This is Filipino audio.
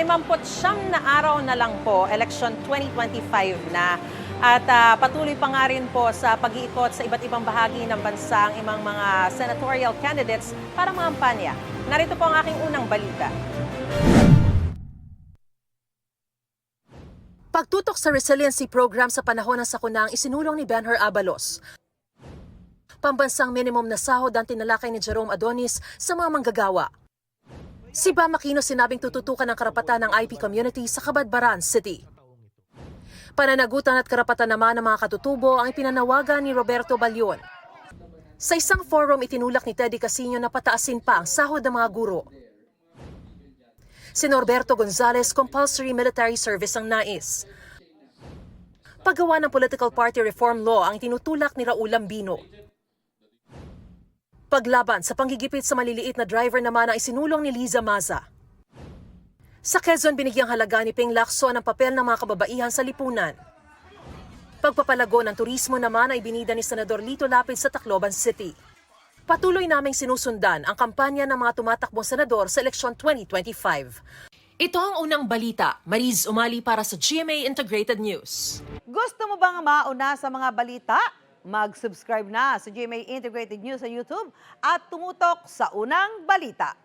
59 na araw na lang po, election 2025 na. At patuloy pa nga rin po sa pag-iikot sa iba't ibang bahagi ng bansa ang imang mga senatorial candidates para mangampanya. Narito po ang aking unang balita. Pagtutok sa resiliency program sa panahon ng sakunang isinulong ni Benher Abalos. Pambansang minimum na sahod ang tinalakay ni Jerome Adonis sa mga manggagawa. Si Bam Aquino sinabing tututukan ang karapatan ng IP community sa Cabadbaran City. Pananagutan at karapatan naman ng mga katutubo ang ipinanawagan ni Roberto Balyon. Sa isang forum itinulak ni Teddy Casino na pataasin pa ang sahod ng mga guro. Si Norberto Gonzales, compulsory military service ang nais. Paggawa ng political party reform law ang tinutulak ni Raul Lambino. Paglaban sa panggigipit sa maliliit na driver naman ang isinulong ni Liza Maza. Sa Quezon, binigyang halaga ni Ping Lacson ang papel ng mga kababaihan sa lipunan. Pagpapalago ng turismo naman ay binida ni Senador Lito Lapid sa Tacloban City. Patuloy naming sinusundan ang kampanya ng mga tumatakbong senador sa eleksyon 2025. Ito ang unang balita. Mariz Umali para sa GMA Integrated News. Gusto mo bang mauna sa mga balita? Mag-subscribe na sa GMA Integrated News sa YouTube at tumutok sa unang balita.